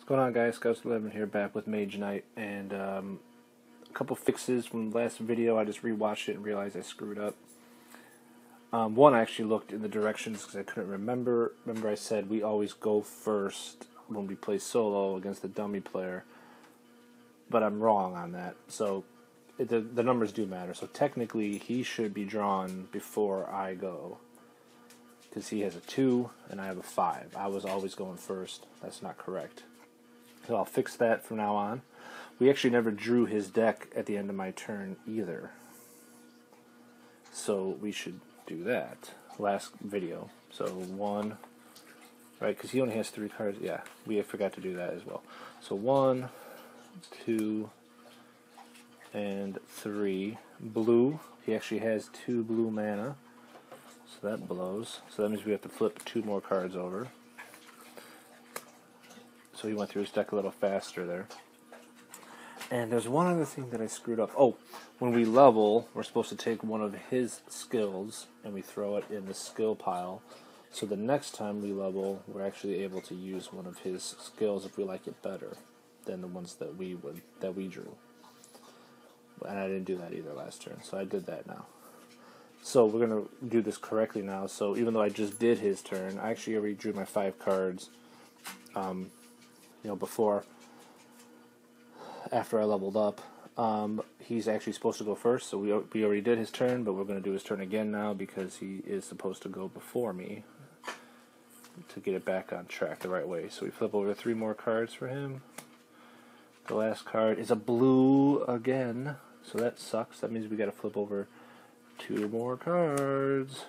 What's going on, guys? Scouts11 here, back with Mage Knight, and a couple fixes from the last video. I just rewatched it and realized I screwed up. One, I actually looked in the directions because I couldn't remember. Remember I said we always go first when we play solo against the dummy player, but I'm wrong on that. So the numbers do matter. So technically he should be drawn before I go, because he has a 2 and I have a 5. I was always going first. That's not correct. So I'll fix that from now on. We actually never drew his deck at the end of my turn either, so we should do that. Last video. So 1, right, because he only has 3 cards. Yeah, we forgot to do that as well. So 1, 2, and 3. Blue. He actually has 2 blue mana, so that blows. So that means we have to flip 2 more cards over. So he went through his deck a little faster there. And there's one other thing that I screwed up. Oh, when we level, we're supposed to take one of his skills and we throw it in the skill pile. So the next time we level, we're actually able to use one of his skills if we like it better than the ones that we drew. And I didn't do that either last turn, so I did that now. So we're going to do this correctly now. So even though I just did his turn, I actually already drew my 5 cards. Before, after I leveled up. He's actually supposed to go first, so we already did his turn, but we're going to do his turn again now because he is supposed to go before me to get it back on track the right way. So we flip over 3 more cards for him. The last card is a blue again, so that sucks. That means we got to flip over 2 more cards.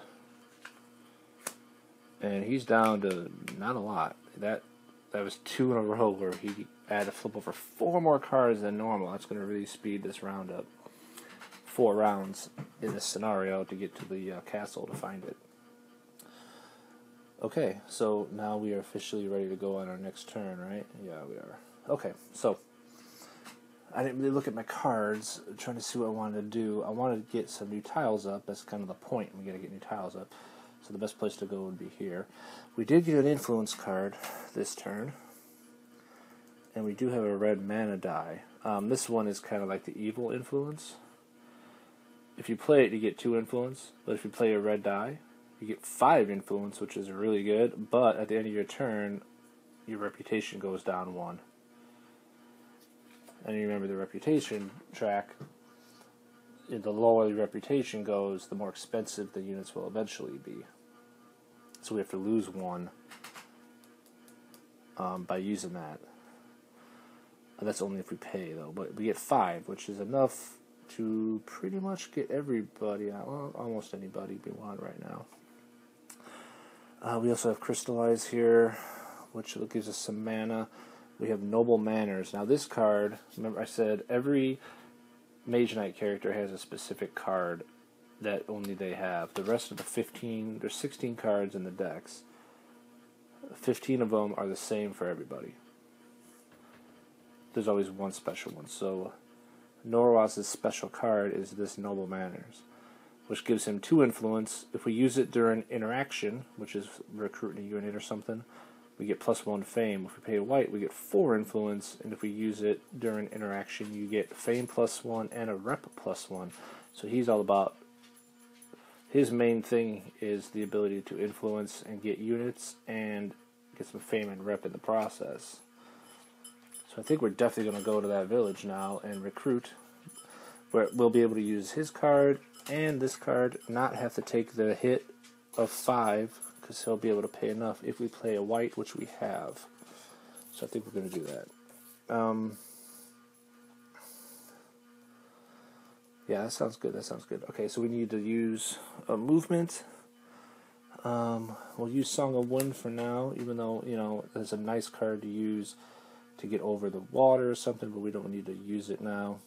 And he's down to not a lot. That was 2 in a row where he had to flip over 4 more cards than normal. That's going to really speed this round up. 4 rounds in this scenario to get to the castle to find it. Okay, so now we are officially ready to go on our next turn, right? Yeah, we are. Okay, so I didn't really look at my cards, trying to see what I wanted to do. I wanted to get some new tiles up. That's kind of the point. We got to get new tiles up. So the best place to go would be here. We did get an influence card this turn, and we do have a red mana die. This one is kind of like the evil influence. If you play it, you get 2 influence, but if you play a red die, you get 5 influence, which is really good, but at the end of your turn, your reputation goes down 1. And you remember the reputation track. The lower your reputation goes, the more expensive the units will eventually be. So we have to lose 1 by using that. And that's only if we pay, though. But we get 5, which is enough to pretty much get everybody out. Well, almost anybody we want right now. We also have Crystallize here, which gives us some mana. We have Noble Manners. Now this card, remember I said every Mage Knight character has a specific card that only they have. The rest of the 15, there's 16 cards in the decks. 15 of them are the same for everybody. There's always one special one. So Norwaz's special card is this Noble Manners, which gives him 2 influence. If we use it during interaction, which is recruiting a unit or something, we get +1 fame. If we pay white, we get 4 influence, and if we use it during interaction, you get fame +1 and a rep +1. So he's all about, his main thing is the ability to influence and get units and get some fame and rep in the process. So I think we're definitely going to go to that village now and recruit, where we'll be able to use his card and this card, not have to take the hit of 5, because he'll be able to pay enough if we play a white, which we have. So I think we're going to do that. Yeah, that sounds good. That sounds good. Okay, so we need to use a movement. We'll use Song of Wind for now, even though, it's a nice card to use to get over the water or something, but we don't need to use it now.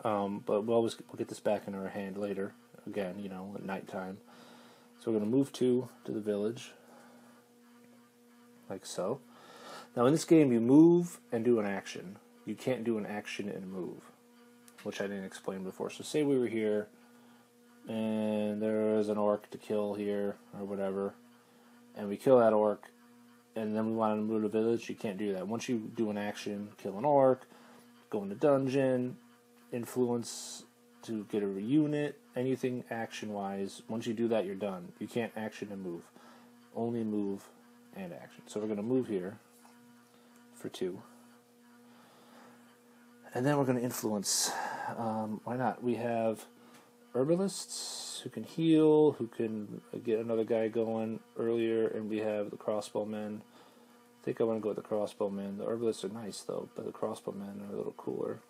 But we'll get this back in our hand later, again, at nighttime. So we're going to move 2 to the village, like so. Now in this game, you move and do an action. You can't do an action and move, which I didn't explain before. So say we were here, and there was an orc to kill here, or whatever, and we kill that orc, and then we want to move to village, you can't do that. Once you do an action, kill an orc, go in the dungeon, influence to get a unit, anything action-wise, once you do that, you're done. You can't action and move. Only move and action. So we're going to move here for 2. And then we're going to influence. Why not? We have herbalists who can heal, who can get another guy going earlier, and we have the crossbowmen. I think I want to go with the crossbowmen. The herbalists are nice, though, but the crossbowmen are a little cooler.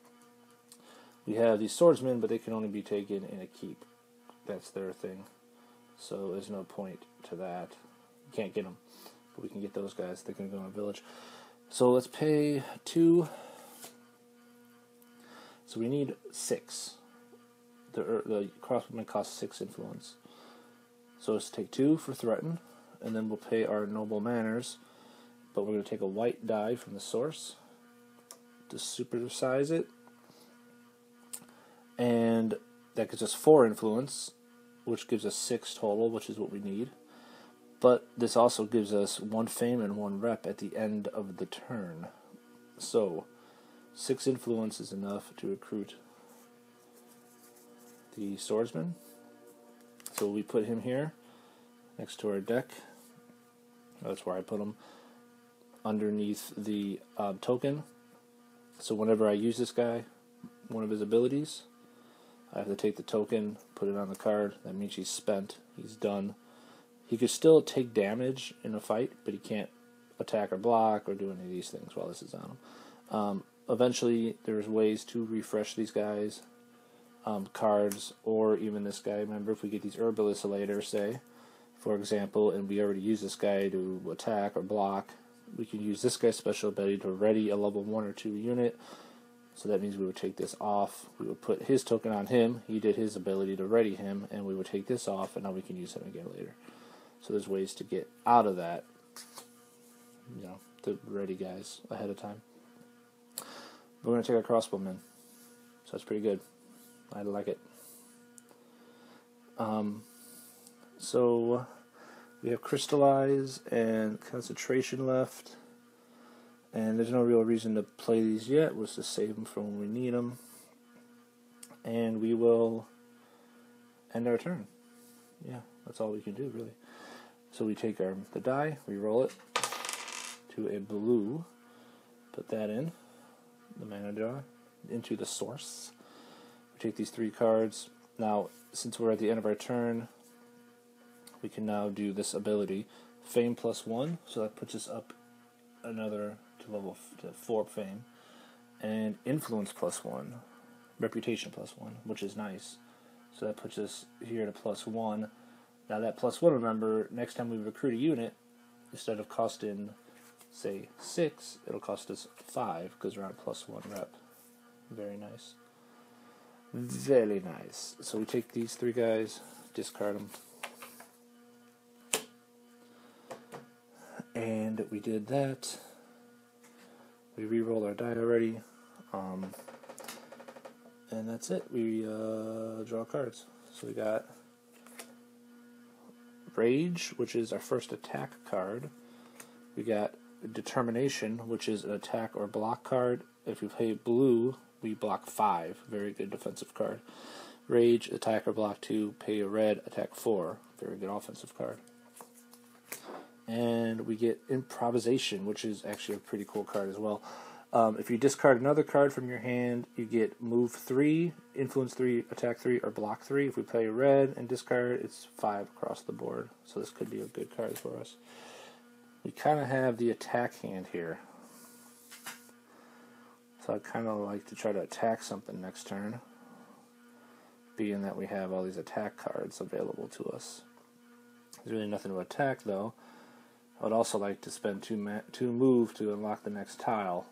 We have these swordsmen, but they can only be taken in a keep. That's their thing. So there's no point to that. You can't get them, but we can get those guys. They can go in a village. So let's pay 2. So we need 6. The crossbowman costs 6 influence. So let's take 2 for threaten, and then we'll pay our noble manners. But we're going to take a white die from the source to supersize it. And that gives us 4 influence, which gives us 6 total, which is what we need. But this also gives us 1 fame and 1 rep at the end of the turn. So 6 influence is enough to recruit the swordsman. So we put him here next to our deck. That's where I put him, underneath the token. So whenever I use this guy, one of his abilities, I have to take the token, put it on the card. That means he's spent. He's done. He could still take damage in a fight, but he can't attack or block or do any of these things while this is on him. Eventually, there's ways to refresh these guys, cards, or even this guy. Remember, if we get these herbalists later, say, for example, and we already use this guy to attack or block, we can use this guy's special ability to ready a level 1 or 2 unit. So that means we would take this off, we would put his token on him, he did his ability to ready him, and we would take this off, and now we can use him again later. So there's ways to get out of that, to ready guys ahead of time. We're going to take our crossbowmen, so that's pretty good. I like it. So we have crystallize and concentration left. And there's no real reason to play these yet. We'll just save them for when we need them. And we will end our turn. Yeah, that's all we can do, really. So we take the die, we roll it to a blue, put that in, the mana draw, into the source. We take these 3 cards. Now, since we're at the end of our turn, we can now do this ability, Fame +1, so that puts us up another to 4 fame, and influence +1, reputation +1, which is nice. So that puts us here to +1. Now that +1, remember, next time we recruit a unit, instead of costing, say, 6, it'll cost us 5 because we're on +1 rep. Very nice. Very nice. So we take these 3 guys, discard them. And we did that. We re-rolled our die already. And that's it. We draw cards. So we got Rage, which is our first attack card. We got Determination, which is an attack or block card. If we play blue, we block 5. Very good defensive card. Rage, attack or block 2. Pay a red, attack 4. Very good offensive card. And we get Improvisation, which is actually a pretty cool card as well. If you discard another card from your hand, you get move 3, influence 3, attack 3, or block 3. If we play red and discard, it's 5 across the board. So this could be a good card for us. We kind of have the attack hand here. So I'd kind of like to try to attack something next turn, being that we have all these attack cards available to us. There's really nothing to attack, though. I would also like to spend 2 move to unlock the next tile.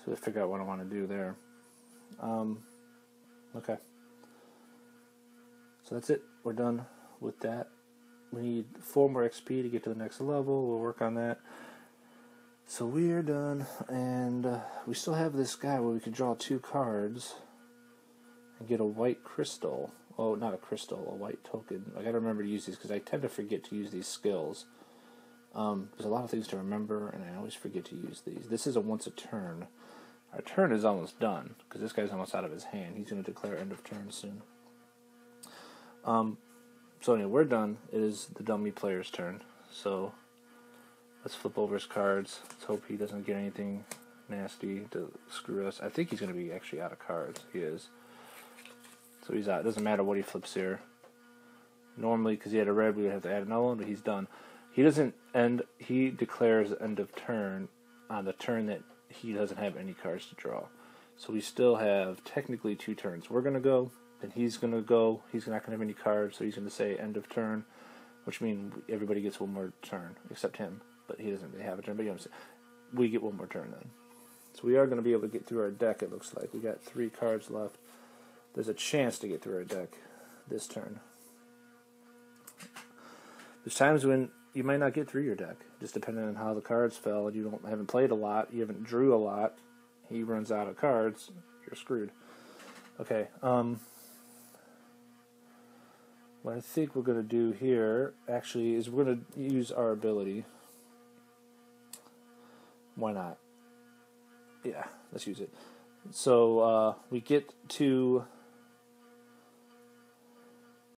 So to figure out what I want to do there. Okay. So that's it. We're done with that. We need 4 more XP to get to the next level. We'll work on that. So we're done. And we still have this guy where we can draw 2 cards and get a white crystal. Oh, not a crystal, a white token. I gotta remember to use these because I tend to forget to use these skills. There's a lot of things to remember, and I always forget to use these. This is a once a turn. Our turn is almost done, because this guy's almost out of his hand. He's going to declare end of turn soon. So anyway, we're done. It is the dummy player's turn. So let's flip over his cards. Let's hope he doesn't get anything nasty to screw us. I think he's going to be actually out of cards. He is. So he's out. It doesn't matter what he flips here. Normally, because he had a red, we would have to add another one, but he's done. He doesn't end. He declares end of turn on the turn that he doesn't have any cards to draw. So we still have technically 2 turns. We're going to go, then he's going to go. He's not going to have any cards, so he's going to say end of turn, which means everybody gets one more turn, except him. But he doesn't really have a turn, but you know what I'm saying. We get one more turn then. So we are going to be able to get through our deck, it looks like. We got 3 cards left. There's a chance to get through our deck this turn. There's times when you might not get through your deck, just depending on how the cards fell. And you haven't played a lot, you haven't drew a lot. He runs out of cards, you're screwed. Okay. What I think we're going to do here, actually, is we're going to use our ability. Why not? Yeah, let's use it. So we get to